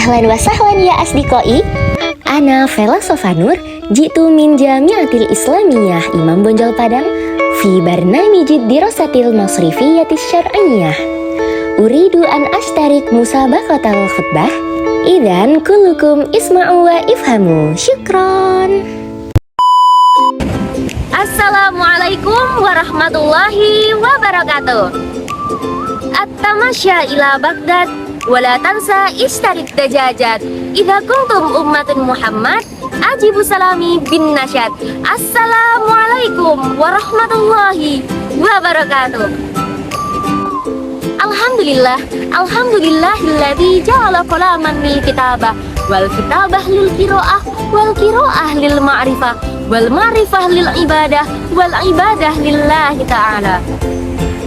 Ahlan wa sahlan ya asdiqoi. Ana Vela Sovanur, jitu min Jamiatil Islamiyah Imam Bonjol Padang fi barnamijid dirasatil masrifiyatis syar'iyyah. Uridu an ashtarik musabaqatal khutbah. Idzan kullukum isma'u wa ifhamu. Syukron. Assalamualaikum warahmatullahi wabarakatuh. At-tamasya ila Baghdad wala tansa ishtarik dajajat. Idza kuntum ummatun Muhammad ajibu salami bin nasyad. Assalamualaikum warahmatullahi wabarakatuh. Alhamdulillahilladzi ja'ala qalaman lil kitabah wal kitabah lil qiraah wal qiraah lil ma'rifah wal ma'rifah lil ibadah wal ibadah lillahi ta'ala.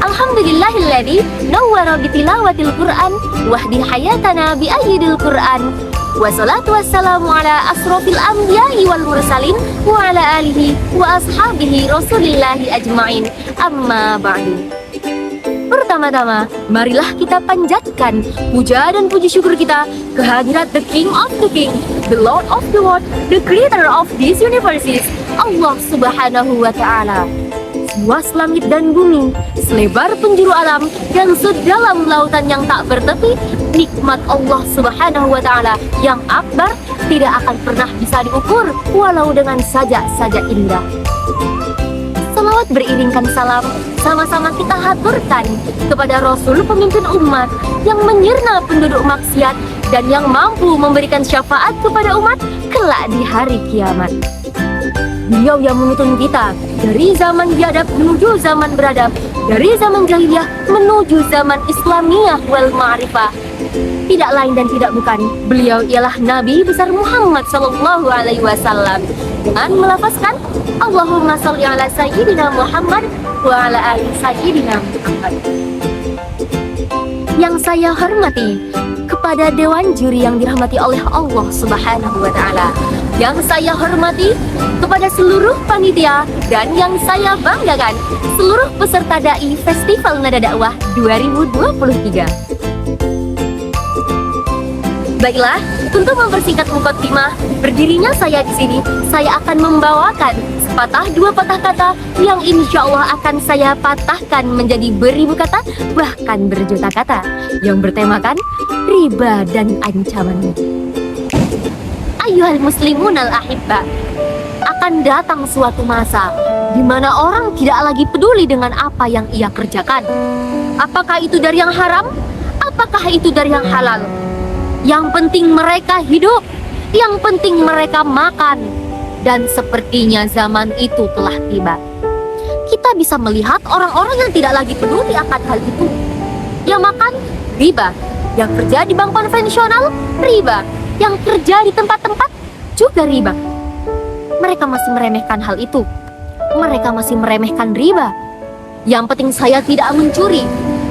Alhamdulillahilladzi nawwara bitilawatil Qur'an wahdi hayatana bi ayyidil Qur'an. Wassalatu wassalamu ala asrofil anbiya'i wal mursalin wa ala alihi wa ashabihi rasulillahi ajma'in. Amma ba'du. Pertama-tama, marilah kita panjatkan puja dan puji syukur kita kehadirat the King of the King, the Lord of the World, the Creator of these universes, Allah Subhanahu wa Ta'ala. Luas langit dan bumi, selebar penjuru alam, dan sedalam lautan yang tak bertepi, nikmat Allah Subhanahu wa Ta'ala yang akbar tidak akan pernah bisa diukur walau dengan saja indah. Salawat beriringkan salam, sama-sama kita haturkan kepada Rasul pemimpin umat yang menyirna penduduk maksiat dan yang mampu memberikan syafaat kepada umat kelak di hari kiamat. Beliau yang menuntun kita dari zaman biadab menuju zaman beradab, dari zaman jahiliyah menuju zaman Islamiyah wal ma'rifah. Tidak lain dan tidak bukan, beliau ialah Nabi besar Muhammad sallallahu alaihi wasallam. Dengan melafazkan Allahumma sholli ala sayyidina Muhammad wa ala ali sayyidina Muhammad. Yang saya hormati kepada dewan juri yang dirahmati oleh Allah Subhanahu wa Ta'ala, yang saya hormati kepada seluruh panitia, dan yang saya banggakan seluruh peserta Dai Festival Nada Dakwah 2023. Baiklah, untuk mempersingkat mukaddimah berdirinya saya di sini, saya akan membawakan sepatah dua patah kata yang insya Allah akan saya patahkan menjadi beribu kata, bahkan berjuta kata, yang bertemakan riba dan ancamannya. Ayyuhal muslimun al-ahibba, akan datang suatu masa di mana orang tidak lagi peduli dengan apa yang ia kerjakan. Apakah itu dari yang haram? Apakah itu dari yang halal? Yang penting mereka hidup, yang penting mereka makan. Dan sepertinya zaman itu telah tiba. Kita bisa melihat orang-orang yang tidak lagi peduli akan hal itu. Yang makan, riba. Yang kerja di bank konvensional, riba. Yang kerja di tempat-tempat, juga riba. Mereka masih meremehkan hal itu. Mereka masih meremehkan riba. Yang penting saya tidak mencuri.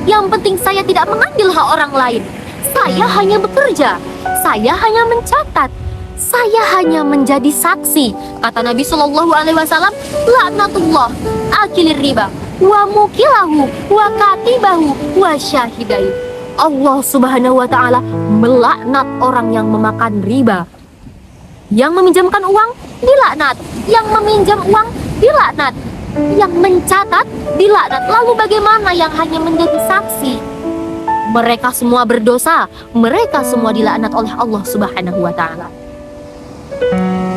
Yang penting saya tidak mengambil hak orang lain. Saya hanya bekerja, saya hanya mencatat, saya hanya menjadi saksi. Kata Nabi Shallallahu Alaihi Wasallam, laknatullah akilir riba, wa mukilahu, wa katibahu, wa syahidai. Allah Subhanahu Wa Taala melaknat orang yang memakan riba. Yang meminjamkan uang dilaknat, yang meminjam uang dilaknat, yang mencatat dilaknat. Lalu bagaimana yang hanya menjadi saksi? Mereka semua berdosa, mereka semua dilaknat oleh Allah Subhanahu wa Ta'ala.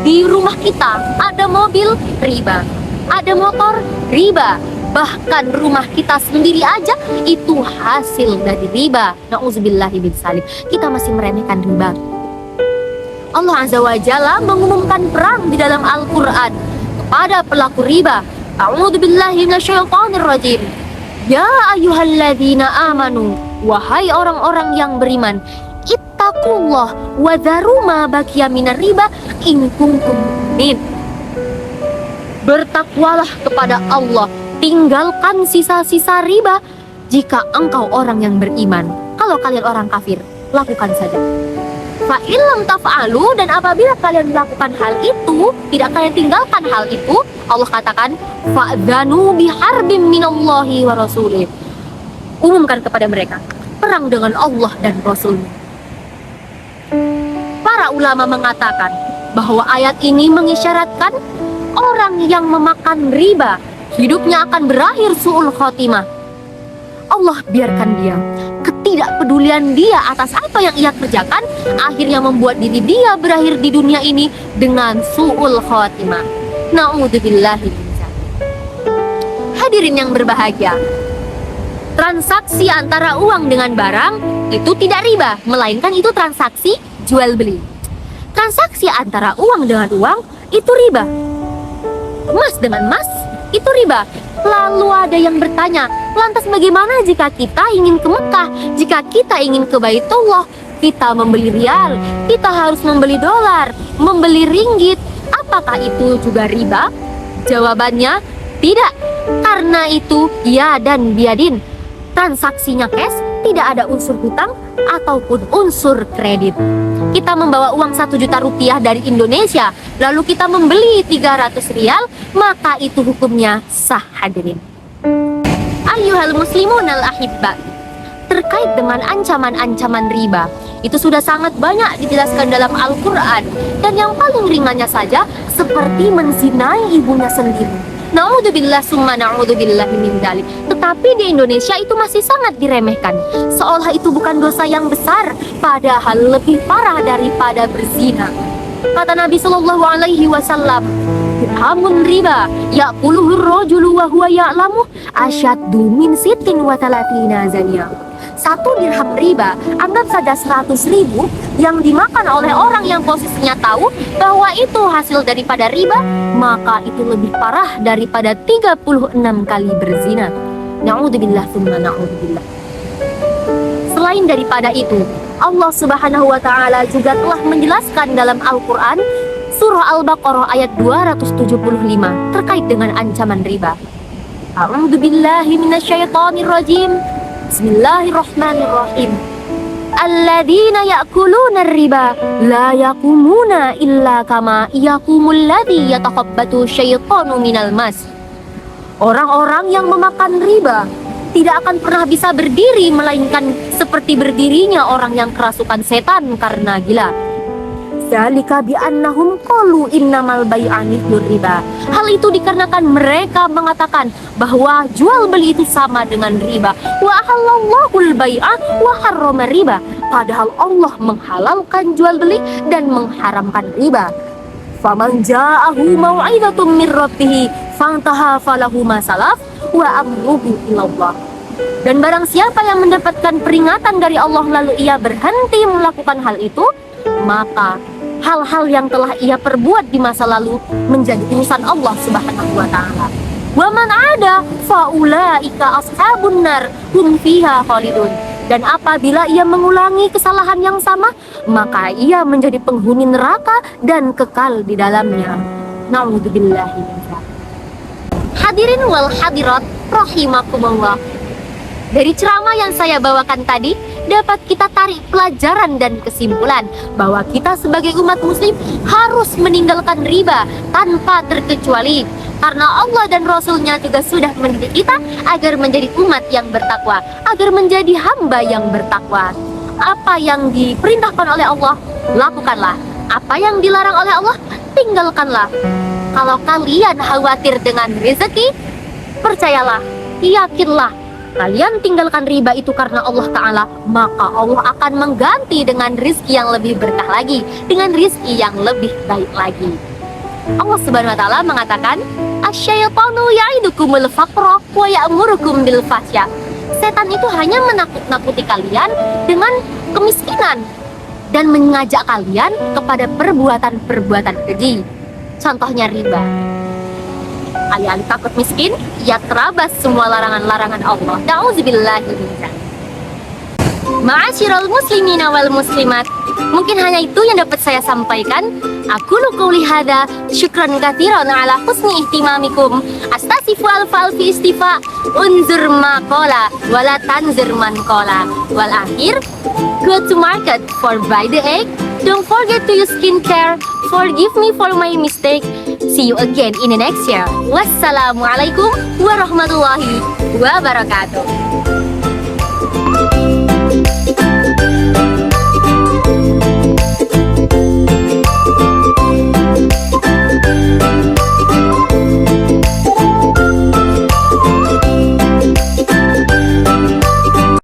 Di rumah kita ada mobil, riba. Ada motor, riba. Bahkan rumah kita sendiri aja itu hasil dari riba. Na'udzubillahi min dzalik. Kita masih meremehkan riba. Allah Azza wa Jalla mengumumkan perang di dalam Al-Quran kepada pelaku riba. A'udzubillahi minasyaitonir rajim. Ya ayyuhalladzina amanu, wahai orang-orang yang beriman, ittaqullah wa dharu ma baqiya minar riba in kuntum mu'minin. Bertakwalah kepada Allah, tinggalkan sisa-sisa riba jika engkau orang yang beriman. Kalau kalian orang kafir, lakukan saja. Fa illam taf'alu, dan apabila kalian melakukan hal itu, tidak kalian tinggalkan hal itu, Allah katakan fa'dzanu biharbim minallahi wa rasulih. Umumkan kepada mereka perang dengan Allah dan Rasul. para ulama mengatakan bahwa ayat ini mengisyaratkan orang yang memakan riba hidupnya akan berakhir su'ul khotimah. Allah biarkan dia, ketidakpedulian dia atas apa yang ia kerjakan akhirnya membuat diri dia berakhir di dunia ini dengan su'ul khotimah. Na'udzubillahi min dzalik. Hadirin yang berbahagia, transaksi antara uang dengan barang itu tidak riba, melainkan itu transaksi jual beli. Transaksi antara uang dengan uang itu riba. Emas dengan emas itu riba. Lalu ada yang bertanya, lantas bagaimana jika kita ingin ke Mekah? Jika kita ingin ke Baitullah, kita membeli rial, kita harus membeli dolar, membeli ringgit. Apakah itu juga riba? Jawabannya tidak. Karena itu ya dan biadin. Transaksinya cash, tidak ada unsur hutang ataupun unsur kredit. Kita membawa uang 1 juta rupiah dari Indonesia, lalu kita membeli 300 rial, maka itu hukumnya sah, hadirin. Ayyuhal muslimun al-ahibba, terkait dengan ancaman-ancaman riba, itu sudah sangat banyak dijelaskan dalam Al-Quran. Dan yang paling ringannya saja, seperti menzinai ibunya sendiri. Na'udzubillah summa na'udzubillah min dzalik. Tetapi di Indonesia itu masih sangat diremehkan, seolah itu bukan dosa yang besar, padahal lebih parah daripada berzina. Kata Nabi Shallallahu Alaihi Wasallam, dirhamun riba ya'kuluhur rajulu wa huwa ya'lamu asyaddu min sittin wa talatina zaniya. 1 dirham riba, anggap saja 100.000 yang dimakan oleh orang yang posisinya tahu bahwa itu hasil daripada riba, maka itu lebih parah daripada 36 kali berzina. Na'udzubillah summa na'udzubillah. Selain daripada itu, Allah Subhanahu wa taala juga telah menjelaskan dalam Al-Qur'an surah Al-Baqarah ayat 275 terkait dengan ancaman riba. A'udzubillahi minasyaitonirrajim. Bismillahirrahmanirrahim. Alladzina ya'kuluna riba la yaqumuna illa kama yaqumul ladzi yatakhabbatu syaitanu minal mas. Orang-orang yang memakan riba tidak akan pernah bisa berdiri melainkan seperti berdirinya orang yang kerasukan setan karena gila. Dzalika bi annahum qalu innamal bai'a mithlur riba. Hal itu dikarenakan mereka mengatakan bahwa jual beli itu sama dengan riba. Wa ahallallahul bai'a wa harrama riba. Padahal Allah menghalalkan jual beli dan mengharamkan riba. Faman ja'ahu mau'izatum mir rabbih fantaha falahu ma salaf wa amruhu ilallah. Dan barang siapa yang mendapatkan peringatan dari Allah lalu ia berhenti melakukan hal itu, maka hal-hal yang telah ia perbuat di masa lalu menjadi urusan Allah Subhanahu wa taala. Wa man 'ada fa ulaika ashabun nar hum fiha khalidun. Dan apabila ia mengulangi kesalahan yang sama, maka ia menjadi penghuni neraka dan kekal di dalamnya. Na'udzubillahi min dzalik. Hadirin wal hadirat rahimakumullah. Dari ceramah yang saya bawakan tadi, dapat kita tarik pelajaran dan kesimpulan bahwa kita sebagai umat muslim harus meninggalkan riba tanpa terkecuali, karena Allah dan Rasul-Nya juga sudah mendidik kita agar menjadi umat yang bertakwa, agar menjadi hamba yang bertakwa. Apa yang diperintahkan oleh Allah, lakukanlah. Apa yang dilarang oleh Allah, tinggalkanlah. Kalau kalian khawatir dengan rezeki, percayalah, yakinlah, kalian tinggalkan riba itu karena Allah Ta'ala, maka Allah akan mengganti dengan rizki yang lebih berkah lagi, dengan rizki yang lebih baik lagi. Allah Subhanahu Wa Ta'ala mengatakan, asyaitanu ya'idukumul faqra wa ya'murukum bil fahsya. Setan itu hanya menakut-nakuti kalian dengan kemiskinan dan mengajak kalian kepada perbuatan-perbuatan keji. Contohnya riba. Kalian takut miskin, ya terabas semua larangan-larangan Allah. Na'udzubillahi min dzalik. Ma'asyiral muslimina wal muslimat, mungkin hanya itu yang dapat saya sampaikan. Aku qouli hadza, syukran katsiran ala husni ihtimamikum. Astasifu alfi istifa, unzur maqala wala tanzur man qala. Wal akhir, go to market for buy the egg. Don't forget to use skincare. Forgive me for my mistake. See you again in the next year. Wassalamualaikum warahmatullahi wabarakatuh.